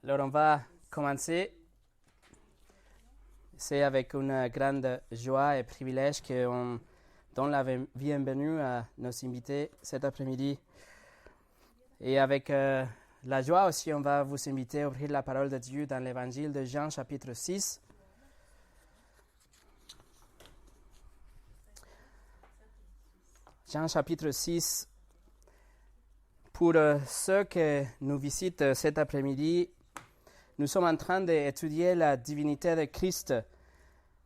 Alors, on va commencer. C'est avec une grande joie et privilège qu'on donne la bienvenue à nos invités cet après-midi. Et avec la joie aussi, on va vous inviter à ouvrir la parole de Dieu dans l'évangile de Jean, chapitre 6. Jean, chapitre 6. Pour ceux qui nous visitent cet après-midi, nous sommes en train d'étudier la divinité de Christ.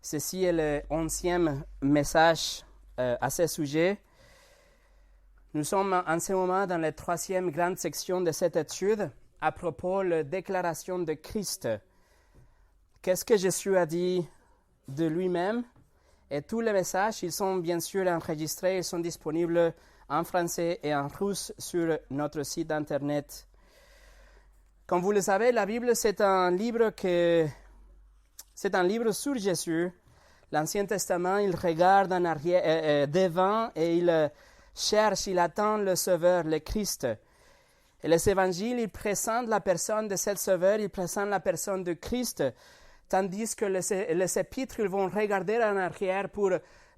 Ceci est le 11e message à ce sujet. Nous sommes en ce moment dans la 3e grande section de cette étude à propos de la déclaration de Christ. Qu'est-ce que Jésus a dit de lui-même? Et tous les messages, ils sont bien sûr enregistrés, ils sont disponibles en français et en russe sur notre site internet. Comme vous le savez, la Bible, c'est un livre sur Jésus. L'Ancien Testament, il regarde en arrière, devant et il cherche, il attend le Sauveur, le Christ. Et les évangiles, ils présentent la personne de ce Sauveur, ils présentent la personne de Christ, tandis que les épîtres, ils vont regarder en arrière pour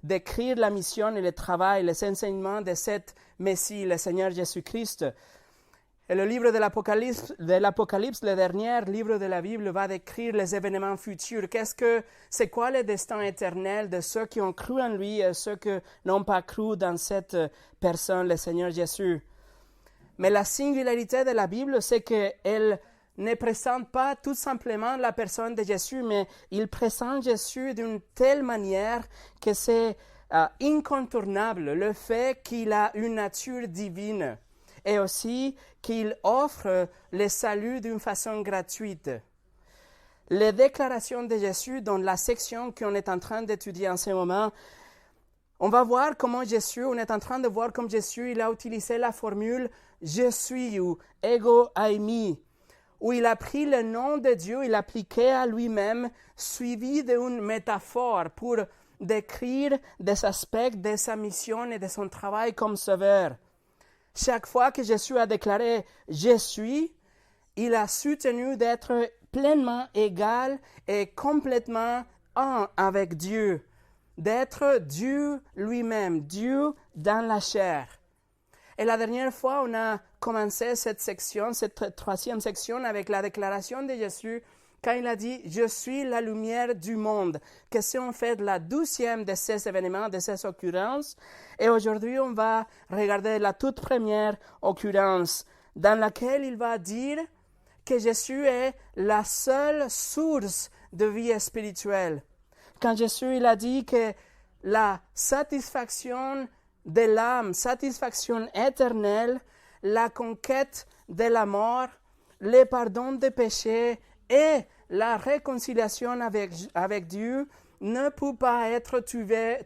décrire la mission et le travail, les enseignements de cet Messie, le Seigneur Jésus-Christ. Et le livre de l'Apocalypse, le dernier livre de la Bible, va décrire les événements futurs. C'est quoi le destin éternel de ceux qui ont cru en lui et ceux qui n'ont pas cru dans cette personne, le Seigneur Jésus. Mais la singularité de la Bible, c'est qu'elle ne présente pas tout simplement la personne de Jésus, mais il présente Jésus d'une telle manière que c'est incontournable le fait qu'il a une nature divine. Et aussi qu'il offre le salut d'une façon gratuite. Les déclarations de Jésus dans la section qu'on est en train d'étudier en ce moment, on va voir comment Jésus, on est en train de voir comment Jésus, il a utilisé la formule « je suis » ou « ego eimi », où il a pris le nom de Dieu, il l'a appliqué à lui-même, suivi d'une métaphore pour décrire des aspects de sa mission et de son travail comme sauveur. Chaque fois que Jésus a déclaré « Je suis », il a soutenu d'être pleinement égal et complètement un avec Dieu, d'être Dieu lui-même, Dieu dans la chair. Et la dernière fois, on a commencé cette section, cette 3e section avec la déclaration de Jésus quand il a dit « Je suis la lumière du monde », que c'est en fait la 12e de ces événements, de ces occurrences. Et aujourd'hui, on va regarder la toute première occurrence dans laquelle il va dire que Jésus est la seule source de vie spirituelle. Quand Jésus il a dit que la satisfaction de l'âme, satisfaction éternelle, la conquête de la mort, le pardon des péchés et la réconciliation avec Dieu ne peut pas être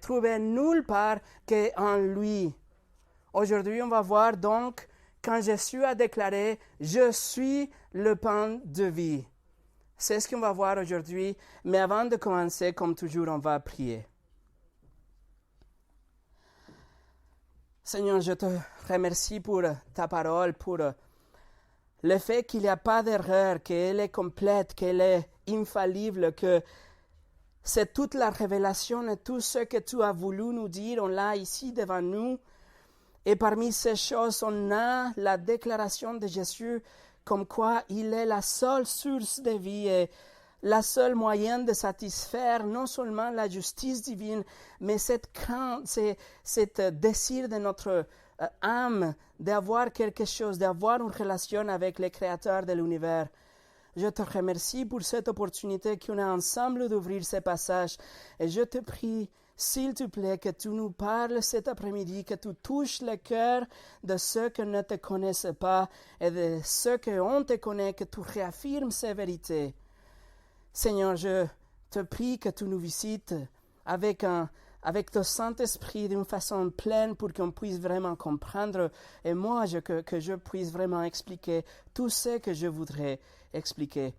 trouvée nulle part qu'en lui. Aujourd'hui, on va voir donc quand Jésus a déclaré « Je suis le pain de vie ». C'est ce qu'on va voir aujourd'hui, mais avant de commencer, comme toujours, on va prier. Seigneur, je te remercie pour ta parole, pour le fait qu'il n'y a pas d'erreur, qu'elle est complète, qu'elle est infallible, que c'est toute la révélation et tout ce que tu as voulu nous dire, on l'a ici devant nous. Et parmi ces choses, on a la déclaration de Jésus comme quoi il est la seule source de vie et la seule moyen de satisfaire non seulement la justice divine, mais cette crainte, cet désir de notre âme d'avoir quelque chose, d'avoir une relation avec le Créateur de l'univers. Je te remercie pour cette opportunité qu'on a ensemble d'ouvrir ces passages et je te prie, s'il te plaît, que tu nous parles cet après-midi, que tu touches le cœur de ceux qui ne te connaissent pas et de ceux qui on te connaît, que tu réaffirmes ces vérités. Seigneur, je te prie que tu nous visites avec ton Saint-Esprit d'une façon pleine pour qu'on puisse vraiment comprendre et moi, que je puisse vraiment expliquer tout ce que je voudrais expliquer.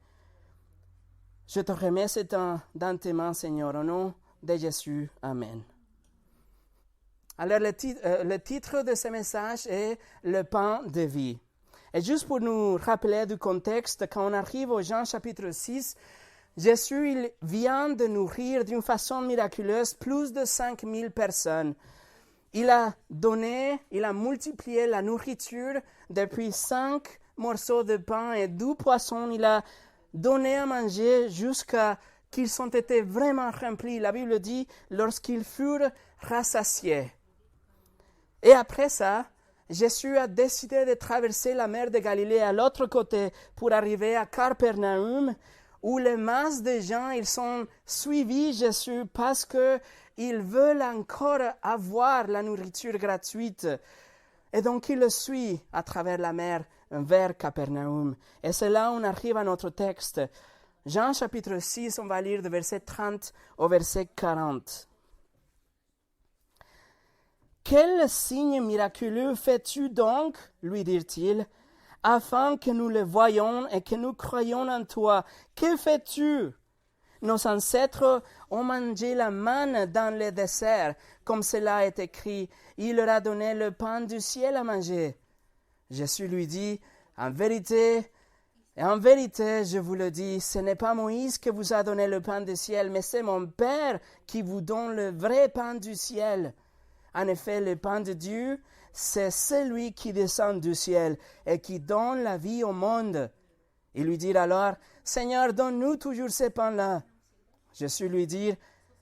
Je te remets ce temps dans tes mains, Seigneur, au nom de Jésus. Amen. Alors, le titre de ce message est « Le pain de vie ». Et juste pour nous rappeler du contexte, quand on arrive au Jean chapitre 6, Jésus il vient de nourrir d'une façon miraculeuse plus de 5000 personnes. Il a multiplié la nourriture depuis 5 morceaux de pain et 2 poissons. Il a donné à manger jusqu'à qu'ils ont été vraiment remplis. La Bible dit, lorsqu'ils furent rassasiés. Et après ça, Jésus a décidé de traverser la mer de Galilée à l'autre côté pour arriver à Capernaum, où les masses de gens, ils sont suivis Jésus parce qu'ils veulent encore avoir la nourriture gratuite. Et donc, ils le suivent à travers la mer vers Capernaum. Et c'est là où on arrive à notre texte. Jean chapitre 6, on va lire de verset 30 au verset 40. « Quel signe miraculeux fais-tu donc, lui dirent-ils, afin que nous le voyions et que nous croyions en toi. Que fais-tu? Nos ancêtres ont mangé la manne dans le désert, comme cela est écrit. Il leur a donné le pain du ciel à manger. » Jésus lui dit, en vérité, je vous le dis, ce n'est pas Moïse qui vous a donné le pain du ciel, mais c'est mon Père qui vous donne le vrai pain du ciel. En effet, le pain de Dieu, c'est celui qui descend du ciel et qui donne la vie au monde. Ils lui dirent alors, Seigneur, donne-nous toujours ce pain-là. Jésus lui dit,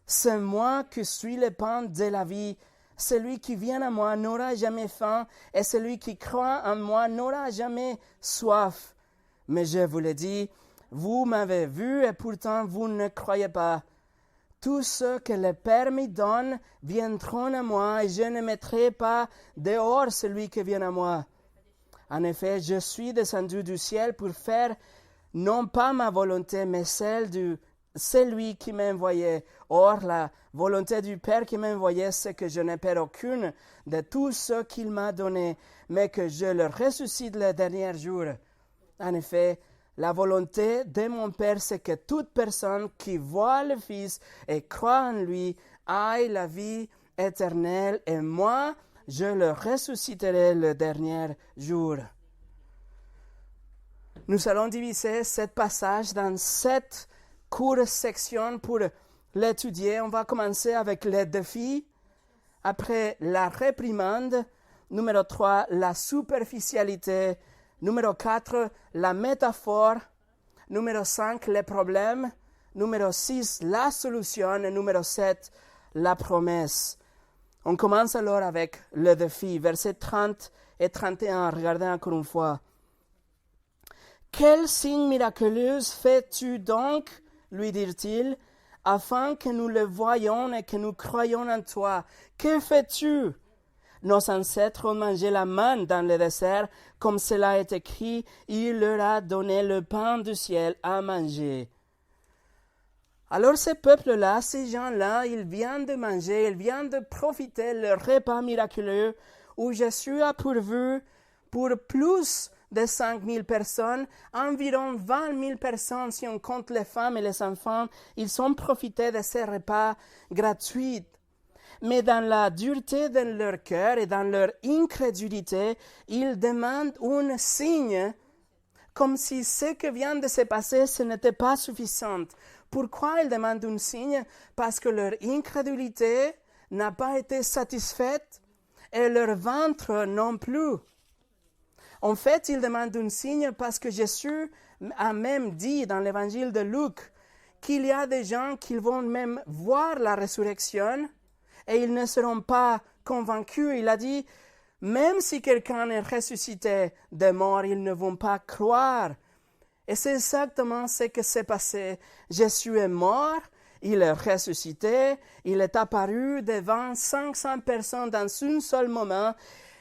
c'est moi qui suis le pain de la vie. Celui qui vient à moi n'aura jamais faim, et celui qui croit en moi n'aura jamais soif. Mais je vous le dis, vous m'avez vu et pourtant vous ne croyez pas. Tous ceux que le Père me donne viendront à moi, et je ne mettrai pas dehors celui qui vient à moi. En effet, je suis descendu du ciel pour faire non pas ma volonté, mais celle de celui qui m'a envoyé. Or, la volonté du Père qui m'a envoyé, c'est que je n'ai perdu aucune de tout ce qu'il m'a donné, mais que je le ressuscite le dernier jour. En effet, la volonté de mon Père, c'est que toute personne qui voit le Fils et croit en lui aille la vie éternelle, et moi, je le ressusciterai le dernier jour. Nous allons diviser ce passage dans 7 courtes sections pour l'étudier. On va commencer avec les défis, après la réprimande, numéro 3, la superficialité, numéro 4, la métaphore, numéro 5, les problèmes, numéro 6, la solution, et numéro 7, la promesse. On commence alors avec le défi, versets 30 et 31. Regardez encore une fois. « Quel signe miraculeux fais-tu donc, lui dirent-ils, afin que nous le voyions et que nous croyions en toi? Que fais-tu? Nos ancêtres ont mangé la manne dans le désert, comme cela est écrit, il leur a donné le pain du ciel à manger. » Alors ce peuple-là, ces gens-là, ils viennent de manger, ils viennent de profiter de leur repas miraculeux où Jésus a pourvu pour plus de 5000 personnes, environ 20 000 personnes, si on compte les femmes et les enfants, ils ont profité de ces repas gratuits. Mais dans la dureté de leur cœur et dans leur incrédulité, ils demandent un signe, comme si ce qui vient de se passer, ce n'était pas suffisant. Pourquoi ils demandent un signe? Parce que leur incrédulité n'a pas été satisfaite et leur ventre non plus. En fait, ils demandent un signe parce que Jésus a même dit dans l'évangile de Luc qu'il y a des gens qui vont même voir la résurrection et ils ne seront pas convaincus. Il a dit, même si quelqu'un est ressuscité des morts, ils ne vont pas croire. Et c'est exactement ce qui s'est passé. Jésus est mort, il est ressuscité, il est apparu devant 500 personnes dans un seul moment.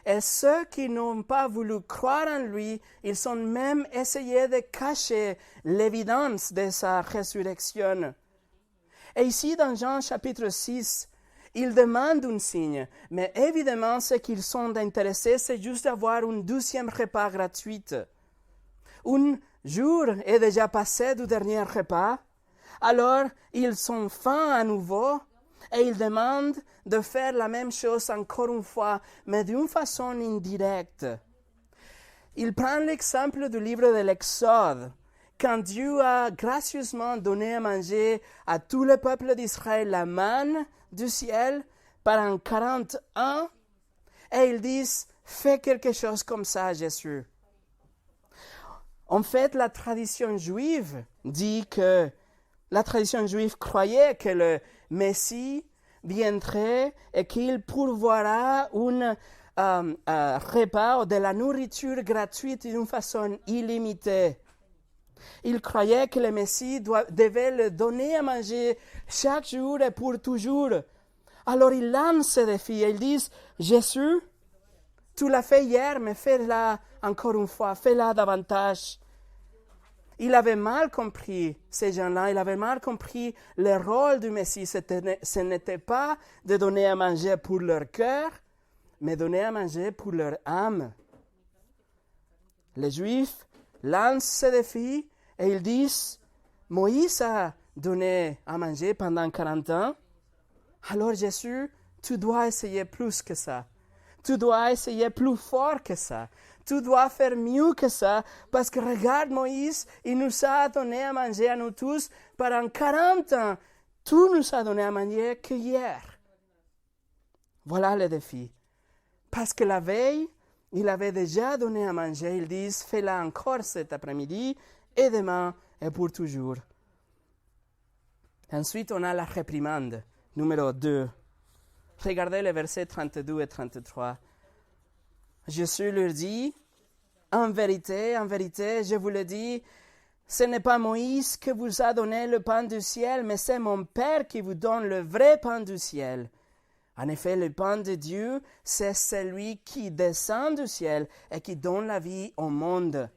Et ceux qui n'ont pas voulu croire en lui, ils ont même essayé de cacher l'évidence de sa résurrection. Et ici, dans Jean chapitre 6, ils demandent un signe. Mais évidemment, ce qu'ils sont intéressés, c'est juste d'avoir un 12e repas gratuit. Un jour est déjà passé du dernier repas. Alors, ils sont faim à nouveau. Et ils demandent de faire la même chose encore une fois, mais d'une façon indirecte. Il prend l'exemple du livre de l'Exode, quand Dieu a gracieusement donné à manger à tout le peuple d'Israël la manne du ciel pendant 40 ans, et ils disent, fais quelque chose comme ça, Jésus. En fait, la tradition juive dit que la tradition juive croyait que le Messie viendrait et qu'il pourvoira un repas ou de la nourriture gratuite d'une façon illimitée. Il croyait que le Messie devait le donner à manger chaque jour et pour toujours. Alors il lance ce défi et ils disent, Jésus, tu l'as fait hier, mais fais-la encore une fois, fais-la davantage. Il avait mal compris, ces gens-là, il avait mal compris le rôle du Messie. Ce n'était pas de donner à manger pour leur cœur, mais donner à manger pour leur âme. Les Juifs lancent ce défi et ils disent, Moïse a donné à manger pendant 40 ans, alors Jésus, tu dois essayer plus que ça. Tu dois essayer plus fort que ça. Tu dois faire mieux que ça, parce que regarde Moïse, il nous a donné à manger à nous tous pendant 40 ans. Tu nous as donné à manger que hier. Voilà le défi. Parce que la veille, il avait déjà donné à manger. Ils disent, fais-la encore cet après-midi, et demain, et pour toujours. Ensuite, on a la réprimande, numéro 2. Regardez les versets 32 et 33. Jésus leur dit, en vérité, je vous le dis, ce n'est pas Moïse qui vous a donné le pain du ciel, mais c'est mon Père qui vous donne le vrai pain du ciel. En effet, le pain de Dieu, c'est celui qui descend du ciel et qui donne la vie au monde.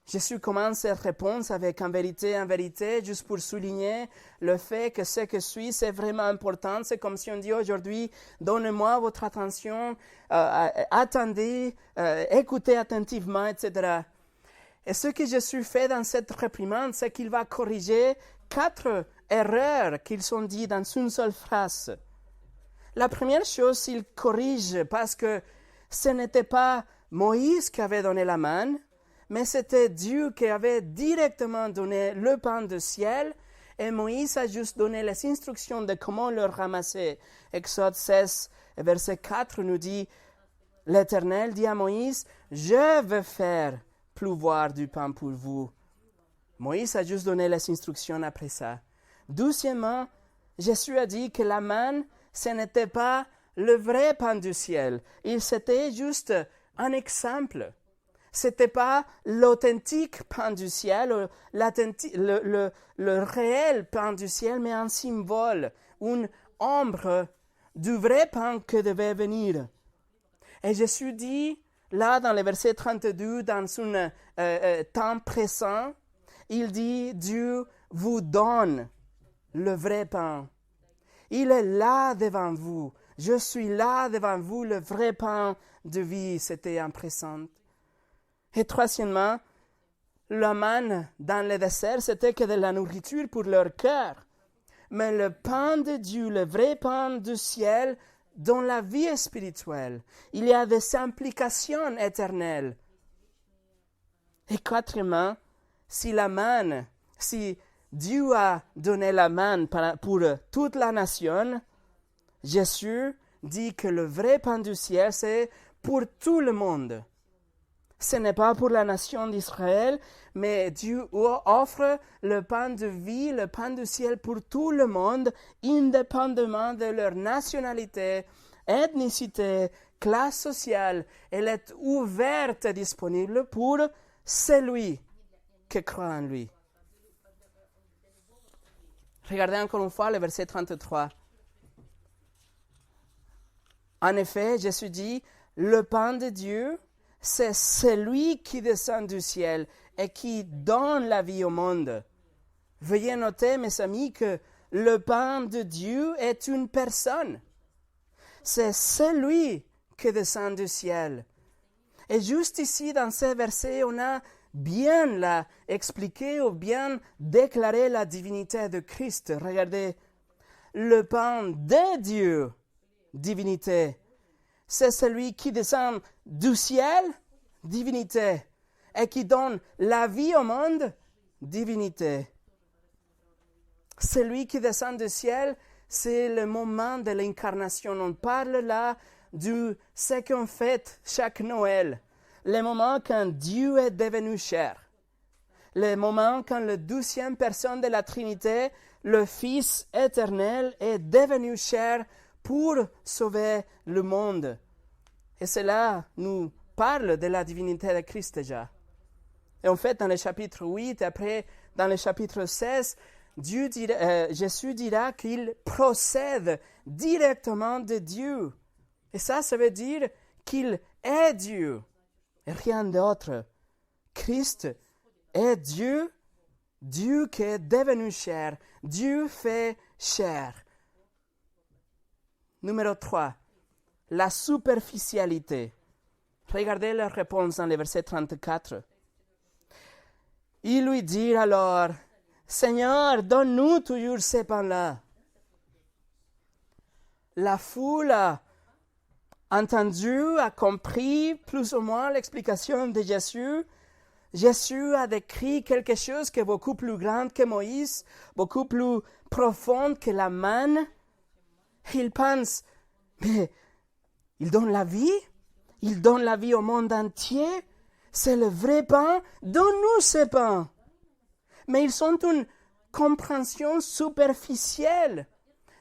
Jésus commence cette réponse avec en vérité, juste pour souligner le fait que ce que suit, c'est vraiment important. C'est comme si on dit aujourd'hui, donnez-moi votre attention, attendez, écoutez attentivement, etc. Et ce que Jésus fait dans cette réprimande, c'est qu'il va corriger 4 erreurs qu'ils sont dites dans une seule phrase. La première chose, il corrige parce que ce n'était pas Moïse qui avait donné la manne, mais c'était Dieu qui avait directement donné le pain du ciel, et Moïse a juste donné les instructions de comment le ramasser. Exode 16, verset 4 nous dit, l'Éternel dit à Moïse, je veux faire pleuvoir du pain pour vous. Moïse a juste donné les instructions après ça. Deuxièmement, Jésus a dit que la manne, ce n'était pas le vrai pain du ciel. C'était juste un exemple. Ce n'était pas l'authentique pain du ciel, le réel pain du ciel, mais un symbole, une ombre du vrai pain que devait venir. Et Jésus dit, là dans le verset 32, dans un temps présent, il dit, Dieu vous donne le vrai pain. Il est là devant vous. Je suis là devant vous, le vrai pain de vie. C'était en présent. Et troisièmement, la manne dans le désert, c'était que de la nourriture pour leur cœur. Mais le pain de Dieu, le vrai pain du ciel, dans la vie spirituelle, il y a des implications éternelles. Et quatrièmement, si Dieu a donné la manne pour toute la nation, Jésus dit que le vrai pain du ciel, c'est pour tout le monde. Ce n'est pas pour la nation d'Israël, mais Dieu offre le pain de vie, le pain du ciel pour tout le monde, indépendamment de leur nationalité, ethnicité, classe sociale. Elle est ouverte et disponible pour celui qui croit en lui. Regardez encore une fois le verset 33. En effet, Jésus dit, le pain de Dieu, c'est celui qui descend du ciel et qui donne la vie au monde. Veuillez noter, mes amis, que le pain de Dieu est une personne. C'est celui qui descend du ciel. Et juste ici, dans ces versets, on a bien expliqué ou bien déclaré la divinité de Christ. Regardez, le pain de Dieu, divinité, c'est celui qui descend du ciel, divinité. Et qui donne la vie au monde, divinité. Celui qui descend du ciel, c'est le moment de l'incarnation. On parle là de ce qu'on fête chaque Noël. Le moment quand Dieu est devenu chair. Le moment quand la 12e personne de la Trinité, le Fils éternel, est devenu chair pour sauver le monde. Et cela nous parle de la divinité de Christ déjà. Et en fait, dans le chapitre 8, après, dans le chapitre 16, Jésus dira qu'il procède directement de Dieu. Et ça veut dire qu'il est Dieu, et rien d'autre. Christ est Dieu, Dieu qui est devenu chair, Dieu fait chair. Numéro 3, la superficialité. Regardez la réponse dans le verset 34. Il lui dit alors, Seigneur, donne-nous toujours ces pains-là. La foule a entendu, a compris plus ou moins l'explication de Jésus. Jésus a décrit quelque chose qui est beaucoup plus grand que Moïse, beaucoup plus profond que la manne. Il pense, mais il donne la vie au monde entier. C'est le vrai pain, donne-nous ce pain. Mais ils ont une compréhension superficielle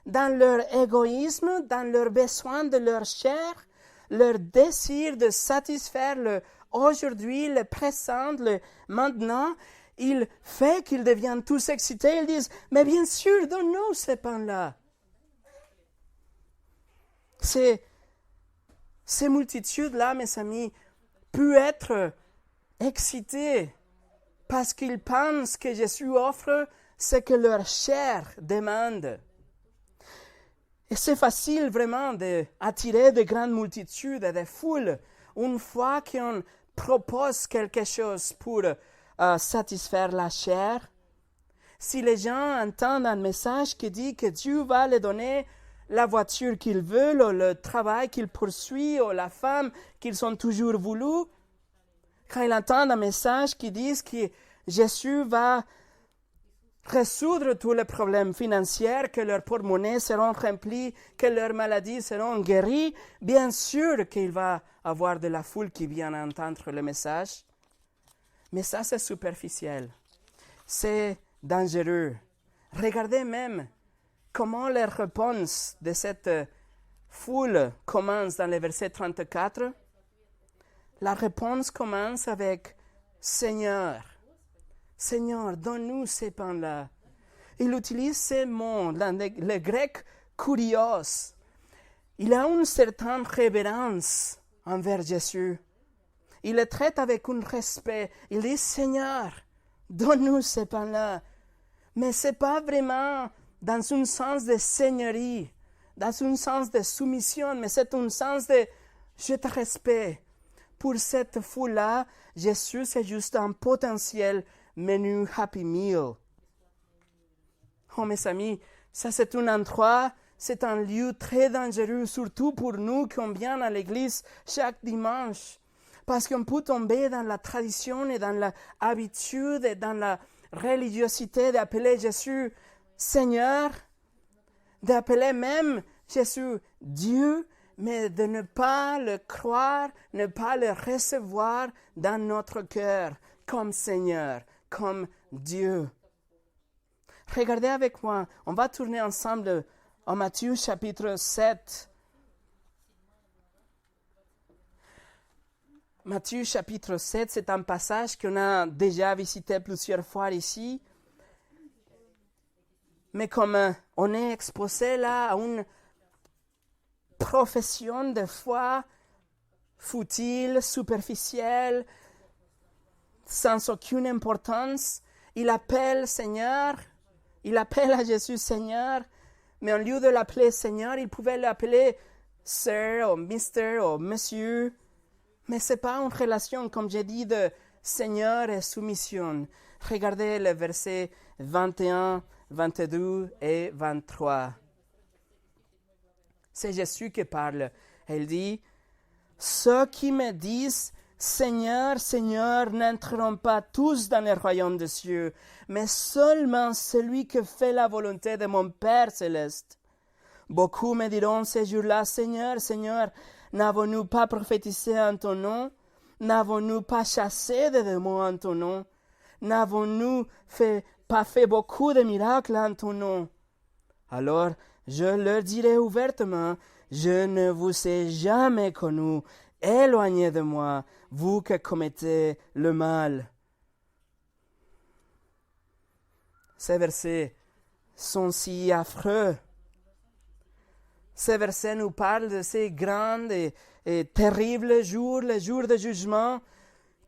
dans leur égoïsme, dans leur besoin de leur chair, leur désir de satisfaire le aujourd'hui, le présent, le maintenant. Il fait qu'ils deviennent tous excités. Ils disent, mais bien sûr, donne-nous ce pain-là. Ces multitudes-là, mes amis, peuvent être excités parce qu'ils pensent que Jésus offre ce que leur chair demande. Et c'est facile vraiment d'attirer de grandes multitudes et des foules une fois qu'on propose quelque chose pour satisfaire la chair. Si les gens entendent un message qui dit que Dieu va leur donner la voiture qu'ils veulent, ou le travail qu'ils poursuivent, ou la femme qu'ils ont toujours voulu, quand ils entendent un message qui dit que Jésus va résoudre tous les problèmes financiers, que leurs porte-monnaies seront remplis, que leurs maladies seront guéries, bien sûr qu'il va avoir de la foule qui vient entendre le message. Mais ça, c'est superficiel. C'est dangereux. Regardez même comment les réponses de cette foule commencent dans le verset 34. La réponse commence avec « Seigneur, Seigneur, donne-nous ces pains-là. » Il utilise ces mots, le grec « kurios ». Il a une certaine révérence envers Jésus. Il le traite avec un respect. Il dit « Seigneur, donne-nous ces pains-là. » Mais ce n'est pas vraiment dans un sens de seigneurie, dans un sens de soumission, mais c'est un sens de « je te respecte ». Pour cette foule-là, Jésus, c'est juste un potentiel menu Happy Meal. Oh, mes amis, ça c'est un endroit, c'est un lieu très dangereux, surtout pour nous qui viennent à l'église chaque dimanche. Parce qu'on peut tomber dans la tradition et dans l'habitude et dans la religiosité d'appeler Jésus Seigneur, d'appeler même Jésus Dieu, mais de ne pas le croire, ne pas le recevoir dans notre cœur comme Seigneur, comme Dieu. Regardez avec moi, on va tourner ensemble en Matthieu chapitre 7. Matthieu chapitre 7, c'est un passage qu'on a déjà visité plusieurs fois ici. Mais comme on est exposé là à une profession de foi futile, superficielle, sans aucune importance, il appelle Seigneur, il appelle à Jésus Seigneur, mais au lieu de l'appeler Seigneur, il pouvait l'appeler Sir, ou Mister, ou Monsieur. Mais ce n'est pas une relation, comme j'ai dit, de Seigneur et soumission. Regardez les versets 21, 22 et 23. C'est Jésus qui parle. Il dit, « Ceux qui me disent, Seigneur, Seigneur, n'entreront pas tous dans le royaume des cieux, mais seulement celui qui fait la volonté de mon Père céleste. Beaucoup me diront ces jours-là, Seigneur, Seigneur, n'avons-nous pas prophétisé en ton nom? N'avons-nous pas chassé des démons en ton nom? N'avons-nous pas fait beaucoup de miracles en ton nom? Alors je leur dirai ouvertement, je ne vous ai jamais connu, éloignez de moi, vous qui commettez le mal. Ces versets sont si affreux. Ces versets nous parlent de ces grands et terribles jours, les jours de jugement,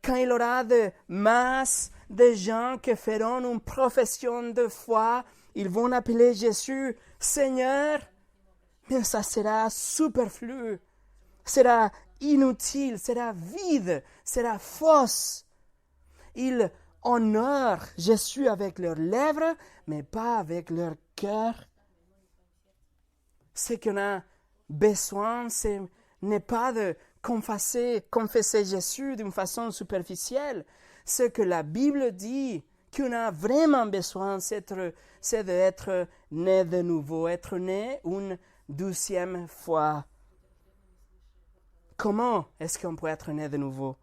quand il y aura de masses de gens qui feront une profession de foi. Ils vont appeler Jésus Seigneur, mais ça sera superflu, sera inutile, sera vide, sera fausse. Ils honorent Jésus avec leurs lèvres, mais pas avec leur cœur. Ce qu'on a besoin, ce n'est pas de confesser Jésus d'une façon superficielle. Ce que la Bible dit qu'on a vraiment besoin, c'est d'être né de nouveau, être né une deuxième fois. Comment est-ce qu'on peut être né de nouveau?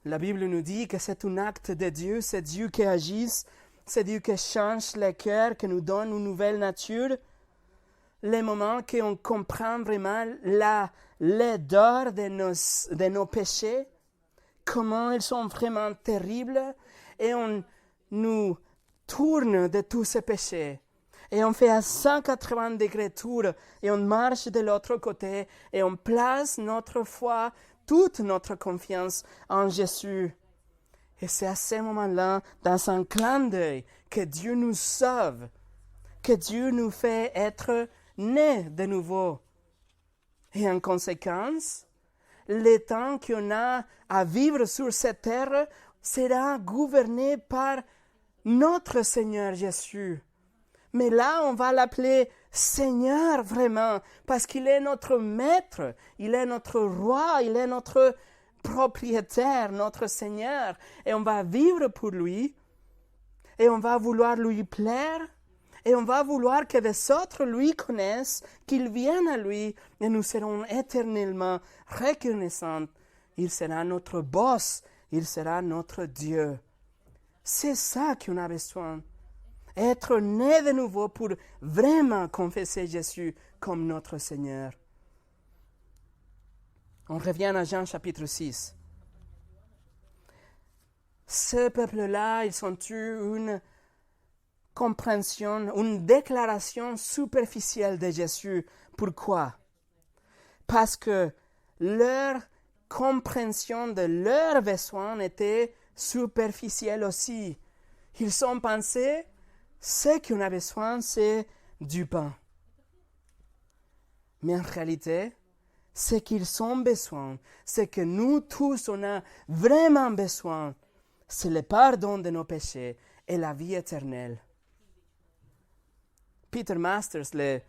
La Bible nous dit que c'est un acte de Dieu, c'est Dieu qui agit, c'est Dieu qui change le cœur, qui nous donne une nouvelle nature. Les moments qu'on comprend vraiment la laideur de nos péchés, comment ils sont vraiment terribles, et on nous tourne de tous ces péchés. Et on fait à 180 degrés tour, et on marche de l'autre côté, et on place notre foi, toute notre confiance en Jésus. Et c'est à ce moment-là, dans un clin d'œil, que Dieu nous sauve, que Dieu nous fait être nés de nouveau. Et en conséquence, le temps qu'on a à vivre sur cette terre sera gouverné par notre Seigneur Jésus. Mais là, on va l'appeler Seigneur vraiment, parce qu'il est notre maître, il est notre roi, il est notre propriétaire, notre Seigneur. Et on va vivre pour lui, et on va vouloir lui plaire, et on va vouloir que les autres lui connaissent, qu'ils viennent à lui, et nous serons éternellement reconnaissants. Il sera notre boss, il sera notre Dieu. C'est ça qu'on a besoin. Être né de nouveau pour vraiment confesser Jésus comme notre Seigneur. On revient à Jean chapitre 6. Ce peuple-là, ils ont eu une compréhension, une déclaration superficielle de Jésus. Pourquoi? Parce que leur compréhension de leurs besoins était superficielle aussi. Ils ont pensé, ce qu'on a besoin, c'est du pain. Mais en réalité, ce qu'ils ont besoin, ce que nous tous on a vraiment besoin, c'est le pardon de nos péchés et la vie éternelle. Peter Masters, le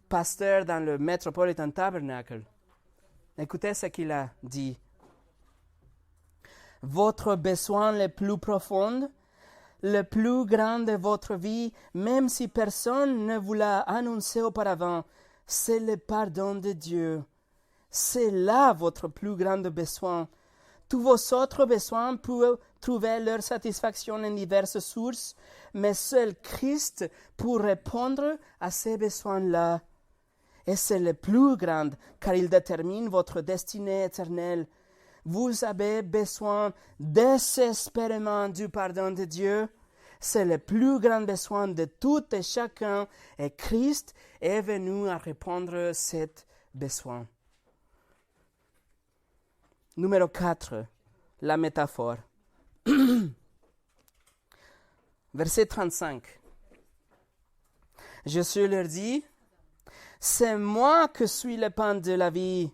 pasteur dans le Metropolitan Tabernacle, écoutez ce qu'il a dit. Votre besoin le plus profond, le plus grand de votre vie, même si personne ne vous l'a annoncé auparavant, c'est le pardon de Dieu. C'est là votre plus grand besoin. Tous vos autres besoins peuvent trouver leur satisfaction en diverses sources, mais seul Christ peut répondre à ces besoins-là. Et c'est le plus grand, car il détermine votre destinée éternelle. Vous avez besoin désespérément du pardon de Dieu. C'est le plus grand besoin de tout et chacun, et Christ est venu à répondre à ce besoin. Numéro 4, la métaphore. Verset 35. Jésus leur dit, « C'est moi qui suis le pain de la vie.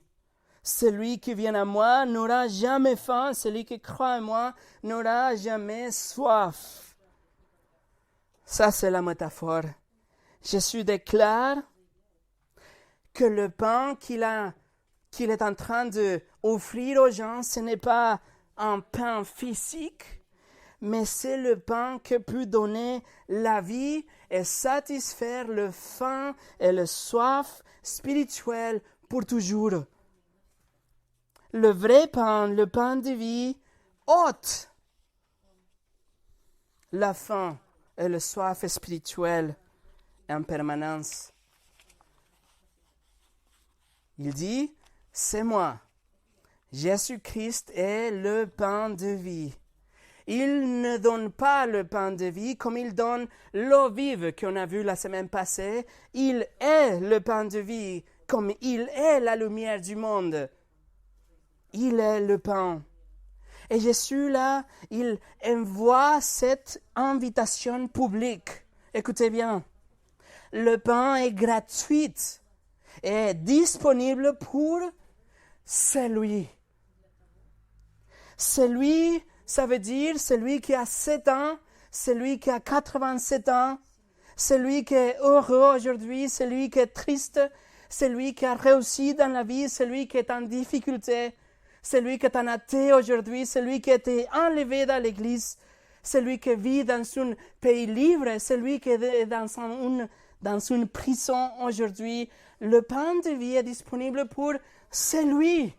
Celui qui vient à moi n'aura jamais faim, celui qui croit en moi n'aura jamais soif. » Ça, c'est la métaphore. Jésus déclare que le pain qu'il a qu'il est en train d'offrir aux gens, ce n'est pas un pain physique, mais c'est le pain qui peut donner la vie et satisfaire le faim et le soif spirituel pour toujours. Le vrai pain, le pain de vie, ôte la faim et le soif spirituel en permanence. Il dit, c'est moi. Jésus-Christ est le pain de vie. Il ne donne pas le pain de vie comme il donne l'eau vive qu'on a vue la semaine passée. Il est le pain de vie comme il est la lumière du monde. Il est le pain. Et Jésus, là, il envoie cette invitation publique. Écoutez bien. Le pain est gratuit et disponible pour celui. Celui, ça veut dire celui qui a 7 ans, celui qui a 87 ans, celui qui est heureux aujourd'hui, celui qui est triste, celui qui a réussi dans la vie, celui qui est en difficulté, celui qui est en athée aujourd'hui, celui qui a été enlevé dans l'église, celui qui vit dans un pays libre, celui qui est dans une prison aujourd'hui. Le pain de vie est disponible pour celui.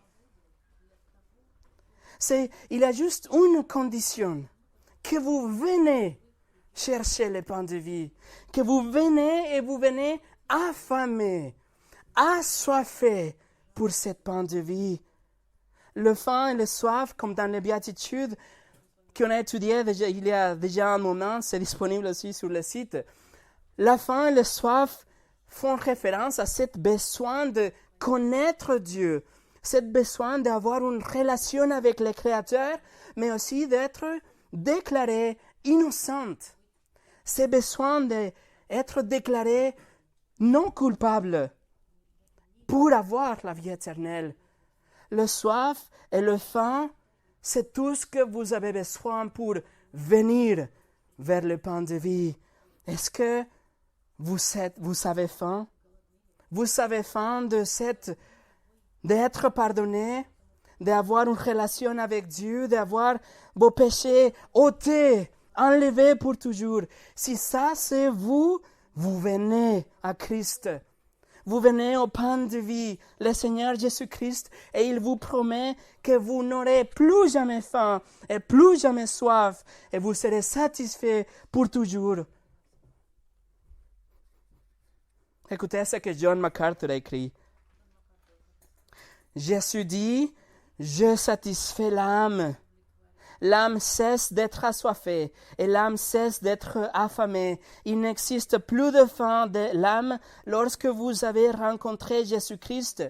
Il y a juste une condition, que vous venez chercher le pain de vie, que vous venez et vous venez affamés, assoiffés pour cette pain de vie. Le faim et le soif, comme dans les béatitudes qu'on a étudiées il y a déjà un moment, c'est disponible aussi sur le site. La faim et le soif font référence à ce besoin de connaître Dieu, ce besoin d'avoir une relation avec le Créateur, mais aussi d'être déclaré innocente. Ce besoin d'être déclaré non coupable pour avoir la vie éternelle. Le soif et le faim, c'est tout ce que vous avez besoin pour venir vers le pain de vie. Est-ce que vous avez faim? Vous avez faim d'être pardonné, d'avoir une relation avec Dieu, d'avoir vos péchés ôtés, enlevés pour toujours. Si ça c'est vous, vous venez à Christ. Vous venez au pain de vie, le Seigneur Jésus-Christ, et il vous promet que vous n'aurez plus jamais faim et plus jamais soif, et vous serez satisfaits pour toujours. Écoutez ce que John MacArthur a écrit. Jésus dit, je satisfais l'âme. L'âme cesse d'être assoiffée et l'âme cesse d'être affamée. Il n'existe plus de faim de l'âme lorsque vous avez rencontré Jésus-Christ.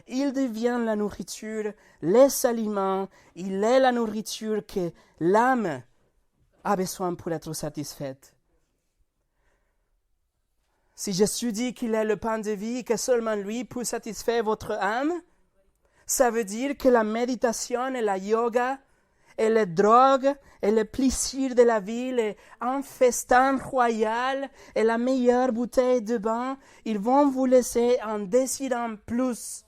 Il devient la nourriture, les aliments. Il est la nourriture que l'âme a besoin pour être satisfaite. Si Jésus dit qu'il est le pain de vie et que seulement lui peut satisfaire votre âme, ça veut dire que la méditation et la yoga et les drogues et le plaisir de la vie, un festin royal et la meilleure bouteille de vin, ils vont vous laisser en désirant plus.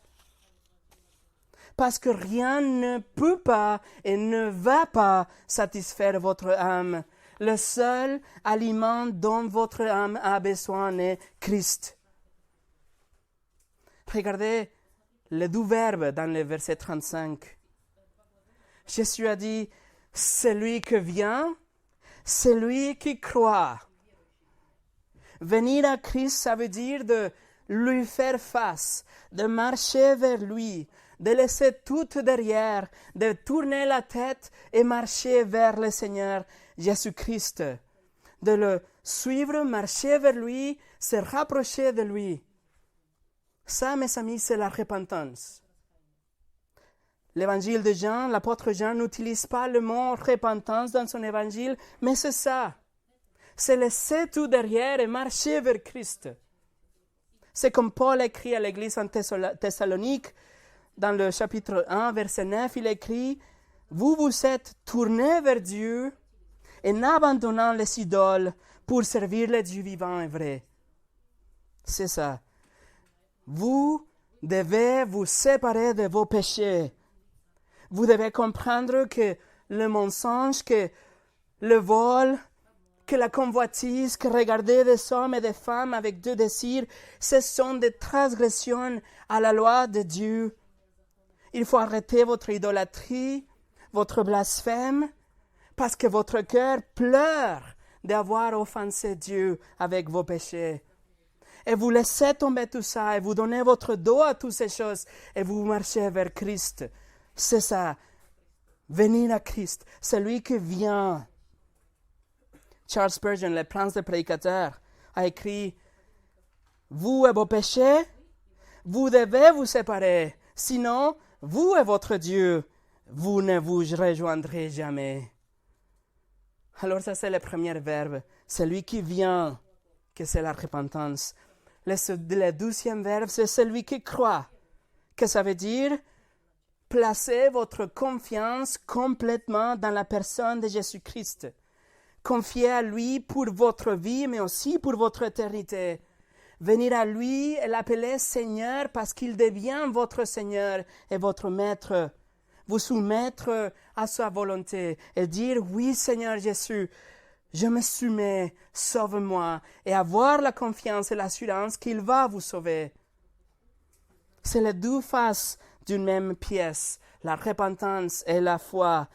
Parce que rien ne peut pas et ne va pas satisfaire votre âme. Le seul aliment dont votre âme a besoin est Christ. Regardez les 2 verbes dans le verset 35. Jésus a dit, celui qui vient, celui qui croit. Venir à Christ, ça veut dire de lui faire face, de marcher vers lui, de laisser tout derrière, de tourner la tête et marcher vers le Seigneur Jésus-Christ. De le suivre, marcher vers lui, se rapprocher de lui. Ça, mes amis, c'est la repentance. L'évangile de Jean, l'apôtre Jean n'utilise pas le mot repentance dans son évangile, mais c'est ça. C'est laisser tout derrière et marcher vers Christ. C'est comme Paul écrit à l'église en Thessalonique, dans le chapitre 1, verset 9, il écrit « Vous vous êtes tournés vers Dieu en abandonnant les idoles pour servir le Dieu vivant et vrai. » C'est ça. Vous devez vous séparer de vos péchés. Vous devez comprendre que le mensonge, que le vol, que la convoitise, que regarder des hommes et des femmes avec deux désirs, ce sont des transgressions à la loi de Dieu. Il faut arrêter votre idolâtrie, votre blasphème, parce que votre cœur pleure d'avoir offensé Dieu avec vos péchés. Et vous laissez tomber tout ça, et vous donnez votre dos à toutes ces choses, et vous marchez vers Christ. C'est ça, venir à Christ, celui qui vient. Charles Spurgeon, le prince des prédicateurs, a écrit « Vous et vos péchés, vous devez vous séparer, sinon, vous et votre Dieu, vous ne vous rejoindrez jamais. » Alors ça, c'est le premier verbe, celui qui vient, que c'est la repentance. Le deuxième verbe, c'est celui qui croit, que ça veut dire placer votre confiance complètement dans la personne de Jésus-Christ. Confiez à lui pour votre vie, mais aussi pour votre éternité. Venir à lui et l'appeler Seigneur parce qu'il devient votre Seigneur et votre Maître. Vous soumettre à sa volonté et dire « Oui, Seigneur Jésus, je me soumets, sauve-moi » et avoir la confiance et l'assurance qu'il va vous sauver. C'est les deux faces d'une même pièce, la repentance et la foi.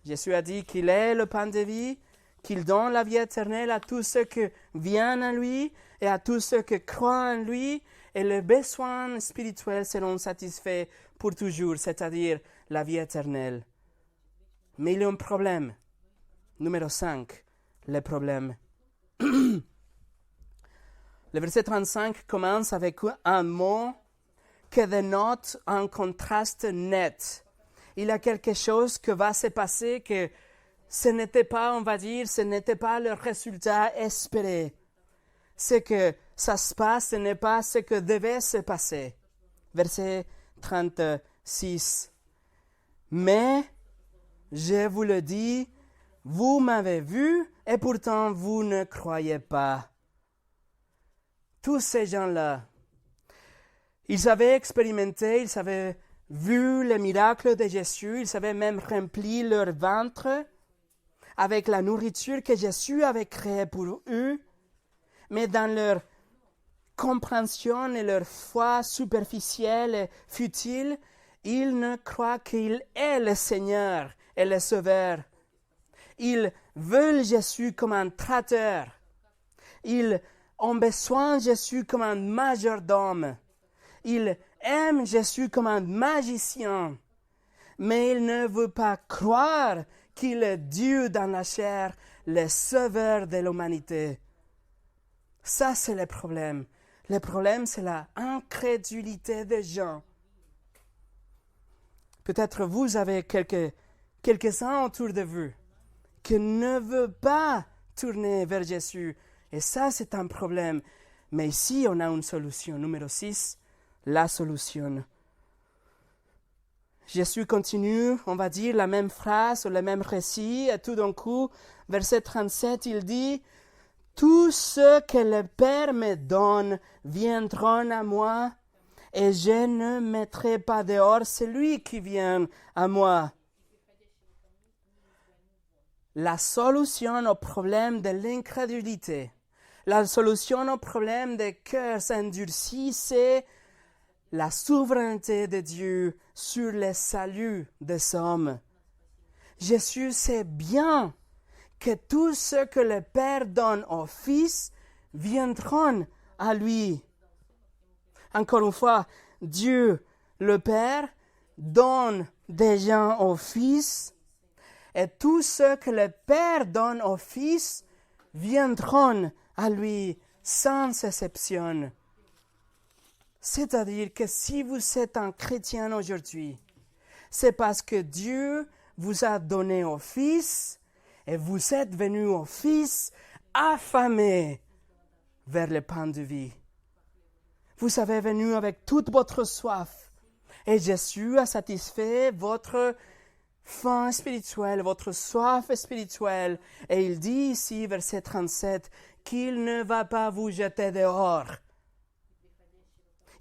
Jésus a dit qu'il est le pain de vie, qu'il donne la vie éternelle à tous ceux qui viennent à lui et à tous ceux qui croient en lui, et les besoins spirituels seront satisfaits pour toujours, c'est-à-dire la vie éternelle. Mais il y a un problème. Numéro 5, le problème. Le verset 35 commence avec un mot qui dénote un contraste net. Il y a quelque chose qui va se passer que ce n'était pas, on va dire, ce n'était pas le résultat espéré. Ce que ça se passe, ce n'est pas ce que devait se passer. Verset 36. Mais, je vous le dis, vous m'avez vu et pourtant vous ne croyez pas. Tous ces gens-là, ils avaient expérimenté, ils avaient vu les miracles de Jésus, ils avaient même rempli leur ventre avec la nourriture que Jésus avait créée pour eux, mais dans leur compréhension et leur foi superficielle et futile, ils ne croient qu'il est le Seigneur et le Sauveur. Ils veulent Jésus comme un traiteur. Ils ont besoin de Jésus comme un majordome. Ils aiment Jésus comme un magicien. Mais ils ne veulent pas croire qu'il est Dieu dans la chair, le Sauveur de l'humanité. Ça, c'est le problème. Le problème, c'est la incrédulité des gens. Peut-être vous avez quelques-uns autour de vous qui ne veulent pas tourner vers Jésus. Et ça, c'est un problème. Mais ici, on a une solution. Numéro 6, la solution. Jésus continue, on va dire, la même phrase ou le même récit. Et tout d'un coup, verset 37, il dit « Tous ceux que le Père me donne viendront à moi, et je ne mettrai pas dehors celui qui vient à moi. » La solution au problème de l'incrédulité, la solution au problème des cœurs endurcis, c'est la souveraineté de Dieu sur le salut des hommes. Jésus sait bien que tous ceux que le Père donne au Fils viendront à lui. Encore une fois, Dieu, le Père, donne des gens au Fils, et tous ceux que le Père donne au Fils viendront à lui sans exception. C'est-à-dire que si vous êtes un chrétien aujourd'hui, c'est parce que Dieu vous a donné au Fils et vous êtes venu au Fils affamé vers le pain de vie. Vous avez venu avec toute votre soif et Jésus a satisfait votre faim spirituelle, votre soif spirituelle. Et il dit ici, verset 37, qu'il ne va pas vous jeter dehors.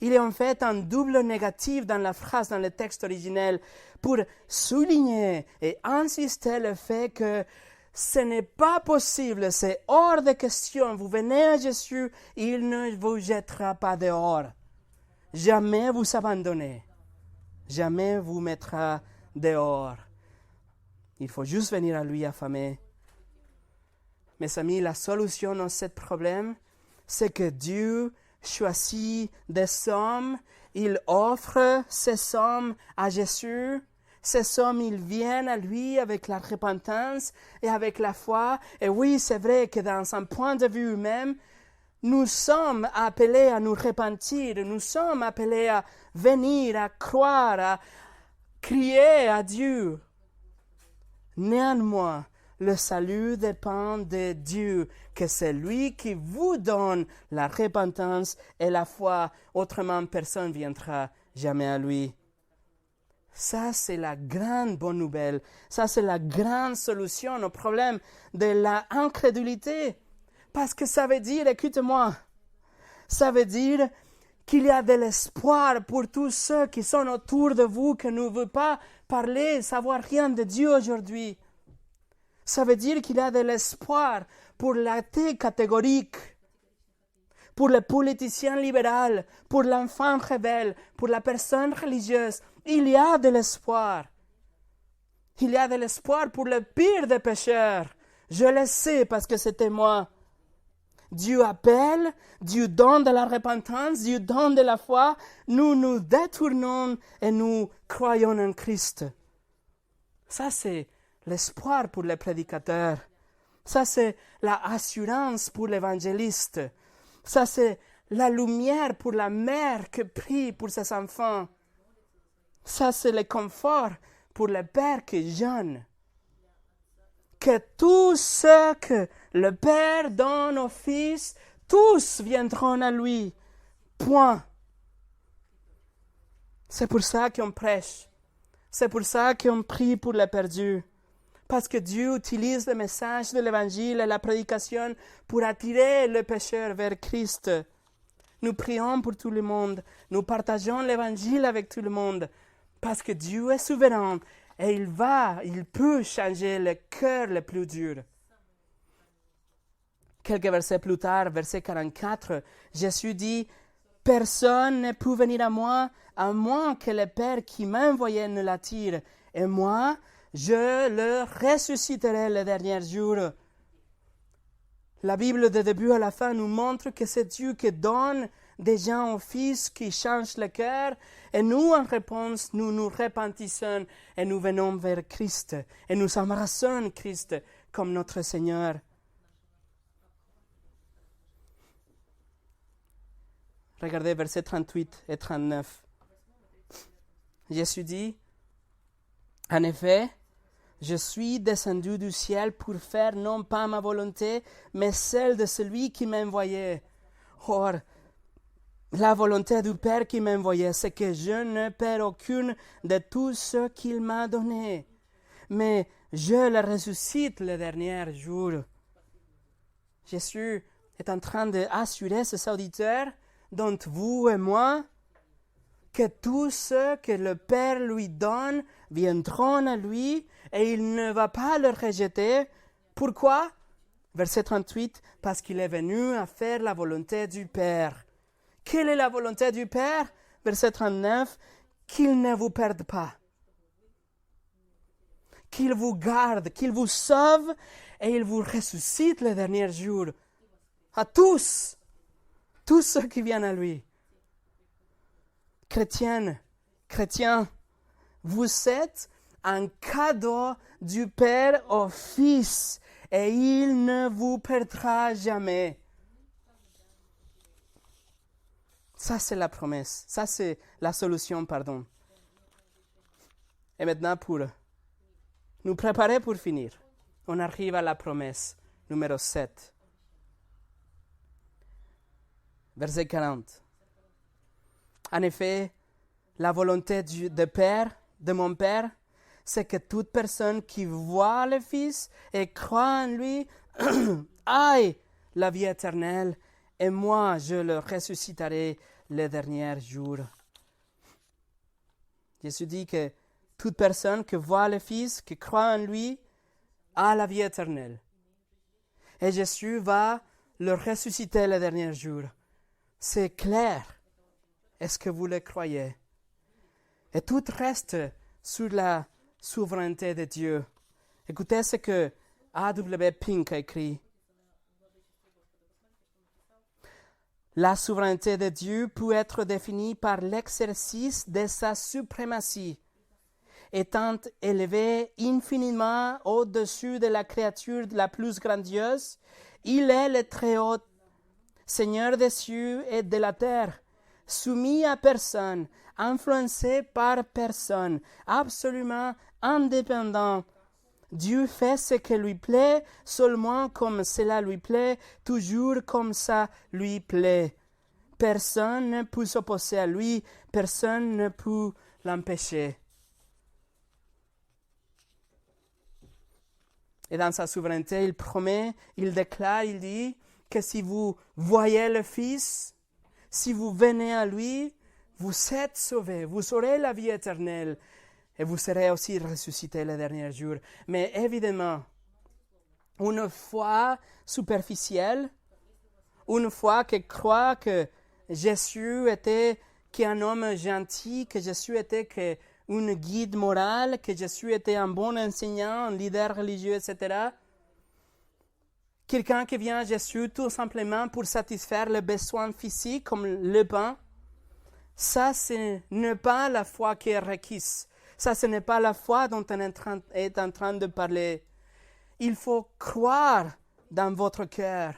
Il est en fait un double négatif dans la phrase, dans le texte originel, pour souligner et insister le fait que ce n'est pas possible, c'est hors de question. Vous venez à Jésus, il ne vous jettera pas dehors. Jamais vous abandonner. Jamais vous mettra dehors. Il faut juste venir à lui affamé. Mes amis, la solution à ce problème, c'est que Dieu choisit des hommes, il offre ces hommes à Jésus. Ces hommes, ils viennent à lui avec la repentance et avec la foi. Et oui, c'est vrai que dans un point de vue humain, nous sommes appelés à nous repentir, nous sommes appelés à venir, à croire, à crier à Dieu. Néanmoins, le salut dépend de Dieu, que c'est lui qui vous donne la repentance et la foi. Autrement, personne ne viendra jamais à lui. Ça, c'est la grande bonne nouvelle. Ça, c'est la grande solution au problème de l'incrédulité. Parce que ça veut dire, écoute-moi, ça veut dire qu'il y a de l'espoir pour tous ceux qui sont autour de vous, qui ne veulent pas parler, savoir rien de Dieu aujourd'hui. Ça veut dire qu'il y a de l'espoir pour l'athée catégorique, pour le politicien libéral, pour l'enfant rebelle, pour la personne religieuse. Il y a de l'espoir. Il y a de l'espoir pour le pire des pécheurs. Je le sais parce que c'était moi. Dieu appelle, Dieu donne de la repentance, Dieu donne de la foi. Nous nous détournons et nous croyons en Christ. Ça, c'est l'espoir pour les prédicateurs. Ça, c'est l'assurance pour l'évangéliste. Ça, c'est la lumière pour la mère qui prie pour ses enfants. Ça, c'est le confort pour le père qui jeûne. Que tous ceux que le Père donne au Fils, tous viendront à lui. Point. C'est pour ça qu'on prêche. C'est pour ça qu'on prie pour les perdus. Parce que Dieu utilise le message de l'Évangile et la prédication pour attirer le pécheur vers Christ. Nous prions pour tout le monde. Nous partageons l'Évangile avec tout le monde. Parce que Dieu est souverain. Et il peut changer le cœur le plus dur. Quelques versets plus tard, verset 44, Jésus dit, « Personne ne peut venir à moi, à moins que le Père qui m'a envoyé ne l'attire. Et moi, je le ressusciterai le dernier jour. » La Bible de début à la fin nous montre que c'est Dieu qui donne des gens au Fils qui changent le cœur. Et nous, en réponse, nous nous repentissons et nous venons vers Christ. Et nous embrassons Christ comme notre Seigneur. Regardez versets 38 et 39. Jésus dit, « En effet, je suis descendu du ciel pour faire non pas ma volonté, mais celle de celui qui m'a envoyé. Or, la volonté du Père qui m'a envoyé, c'est que je ne perds aucune de tout ce qu'il m'a donné, mais je le ressuscite le dernier jour. » Jésus est en train d'assurer ses auditeurs, dont vous et moi, que tous ceux que le Père lui donne viendront à lui et il ne va pas le rejeter. Pourquoi? Verset 38, parce qu'il est venu à faire la volonté du Père. Quelle est la volonté du Père? Verset 39, qu'il ne vous perde pas. Qu'il vous garde, qu'il vous sauve et il vous ressuscite le dernier jour. À tous ceux qui viennent à lui. Chrétiens, vous êtes un cadeau du Père au Fils et il ne vous perdra jamais. Ça, c'est la promesse. Ça, c'est la solution, pardon. Et maintenant, pour nous préparer pour finir, on arrive à la promesse numéro 7. Verset 40. En effet, la volonté de mon Père, c'est que toute personne qui voit le Fils et croit en lui aille la vie éternelle, et moi je le ressusciterai les derniers jours. Jésus dit que toute personne qui voit le Fils, qui croit en lui, a la vie éternelle. Et Jésus va le ressusciter les derniers jours. C'est clair. Est-ce que vous le croyez? Et tout reste sur la souveraineté de Dieu. Écoutez ce que A.W. Pink a écrit. La souveraineté de Dieu peut être définie par l'exercice de sa suprématie. Étant élevé infiniment au-dessus de la créature la plus grandiose, il est le Très-Haut, Seigneur des cieux et de la terre, soumis à personne, influencé par personne, absolument indépendant. Dieu fait ce qui lui plaît, seulement comme cela lui plaît, toujours comme ça lui plaît. Personne ne peut s'opposer à lui, personne ne peut l'empêcher. Et dans sa souveraineté, il promet, il déclare, il dit que si vous voyez le Fils, si vous venez à lui, vous êtes sauvés, vous aurez la vie éternelle. Et vous serez aussi ressuscités les derniers jours. Mais évidemment, une foi superficielle, une foi qui croit que Jésus était qu'un homme gentil, que Jésus était qu'un guide moral, que Jésus était un bon enseignant, un leader religieux, etc. Quelqu'un qui vient à Jésus tout simplement pour satisfaire les besoins physiques comme le pain, ça, ce n'est pas la foi qui est requise. Ça, ce n'est pas la foi dont on est en train de parler. Il faut croire dans votre cœur.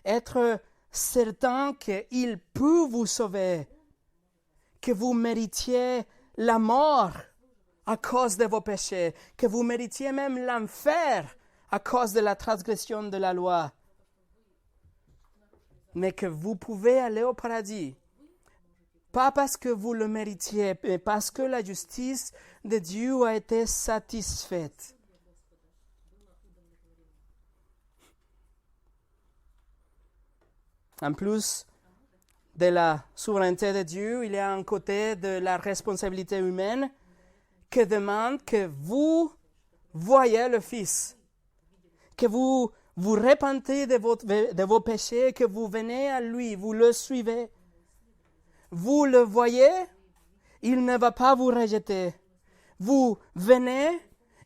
Être certain qu'il peut vous sauver. Que vous méritiez la mort à cause de vos péchés. Que vous méritiez même l'enfer à cause de la transgression de la loi. Mais que vous pouvez aller au paradis. Pas parce que vous le méritiez, mais parce que la justice de Dieu a été satisfaite. En plus de la souveraineté de Dieu, il y a un côté de la responsabilité humaine qui demande que vous voyez le Fils, que vous vous repentez de vos péchés, que vous venez à lui, vous le suivez. Vous le voyez, il ne va pas vous rejeter. Vous venez,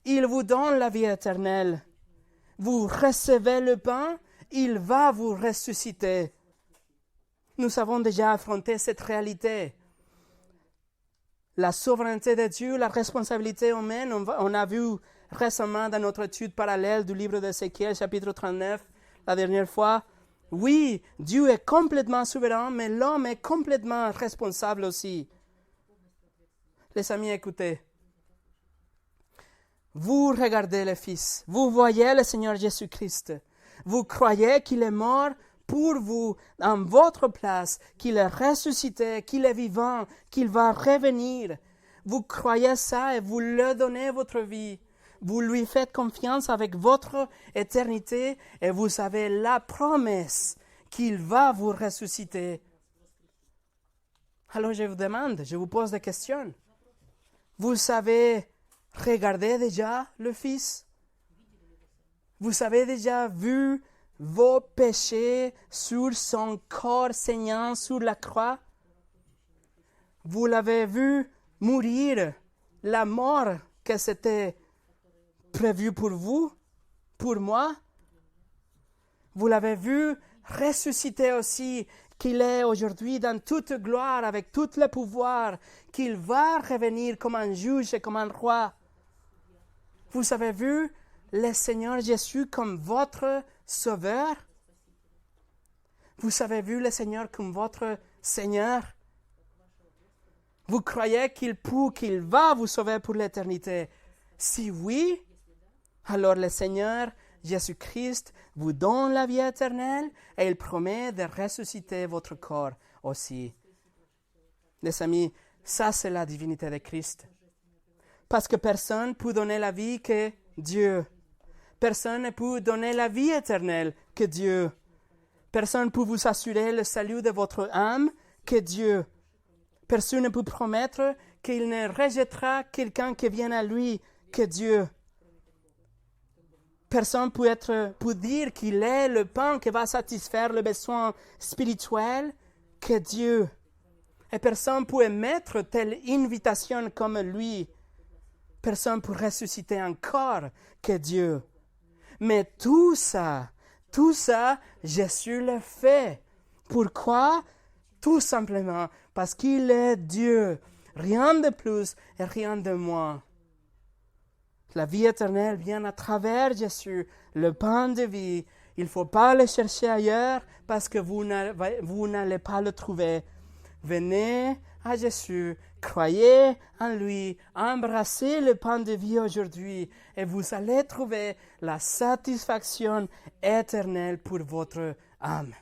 il vous donne la vie éternelle. Vous recevez le pain, il va vous ressusciter. Nous avons déjà affronté cette réalité. La souveraineté de Dieu, la responsabilité humaine, on a vu récemment dans notre étude parallèle du livre d'Ézéchiel, chapitre 39, la dernière fois. Oui, Dieu est complètement souverain, mais l'homme est complètement responsable aussi. Les amis, écoutez. Vous regardez le Fils, vous voyez le Seigneur Jésus-Christ. Vous croyez qu'il est mort pour vous, en votre place, qu'il est ressuscité, qu'il est vivant, qu'il va revenir. Vous croyez ça et vous lui donnez votre vie. Vous lui faites confiance avec votre éternité et vous avez la promesse qu'il va vous ressusciter. Alors je vous demande, je vous pose des questions. Vous avez regardé déjà le Fils? Vous avez déjà vu vos péchés sur son corps saignant sur la croix? Vous l'avez vu mourir, la mort que c'était prévu pour vous, pour moi. Vous l'avez vu ressusciter aussi, qu'il est aujourd'hui dans toute gloire, avec tout le pouvoir, qu'il va revenir comme un juge et comme un roi. Vous avez vu le Seigneur Jésus comme votre Sauveur? Vous avez vu le Seigneur comme votre Seigneur? Vous croyez qu'il peut, qu'il va vous sauver pour l'éternité? Si oui, alors le Seigneur Jésus-Christ vous donne la vie éternelle et il promet de ressusciter votre corps aussi. Les amis, ça c'est la divinité de Christ. Parce que personne ne peut donner la vie que Dieu. Personne ne peut donner la vie éternelle que Dieu. Personne ne peut vous assurer le salut de votre âme que Dieu. Personne ne peut promettre qu'il ne rejettera quelqu'un qui vient à lui que Dieu. Personne peut dire qu'il est le pain qui va satisfaire le besoin spirituel que Dieu. Et personne ne peut émettre telle invitation comme lui. Personne ne peut ressusciter encore que Dieu. Mais tout ça, Jésus le fait. Pourquoi? Tout simplement parce qu'il est Dieu. Rien de plus et rien de moins. La vie éternelle vient à travers Jésus, le pain de vie. Il ne faut pas le chercher ailleurs parce que vous n'allez pas le trouver. Venez à Jésus, croyez en lui, embrassez le pain de vie aujourd'hui et vous allez trouver la satisfaction éternelle pour votre âme.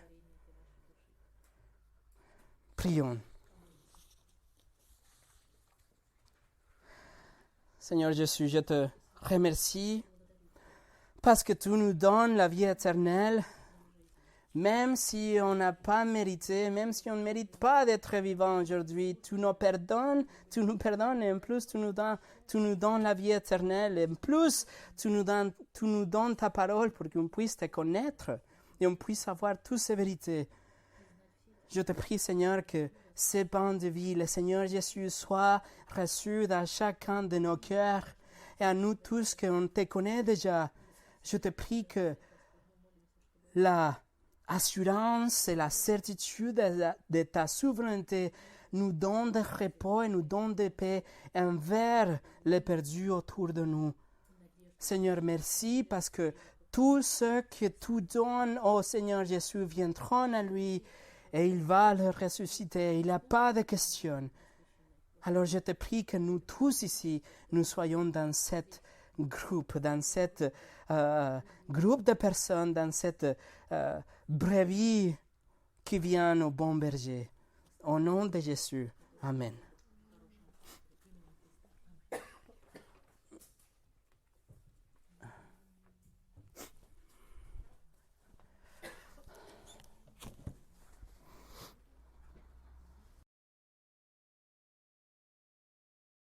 Prions. Seigneur Jésus, je te remercie parce que tu nous donnes la vie éternelle, même si on n'a pas mérité, même si on ne mérite pas d'être vivant aujourd'hui. Tu nous pardonnes et en plus tu nous donnes la vie éternelle. Et en plus, tu nous donnes ta parole pour qu'on puisse te connaître et on puisse avoir toutes ces vérités. Je te prie, Seigneur, que ces pains de vie, le Seigneur Jésus, soit reçu dans chacun de nos cœurs et à nous tous qu'on te connaît déjà. Je te prie que la assurance et la certitude de ta souveraineté nous donne de repos et nous donne de paix envers les perdus autour de nous. Seigneur, merci parce que tous ceux que tu donnes au Seigneur Jésus viendront à lui et il va le ressusciter. Il n'y a pas de question. Alors je te prie que nous tous ici, nous soyons dans cette groupe de personnes, dans cette brebis qui vient au bon berger. Au nom de Jésus. Amen.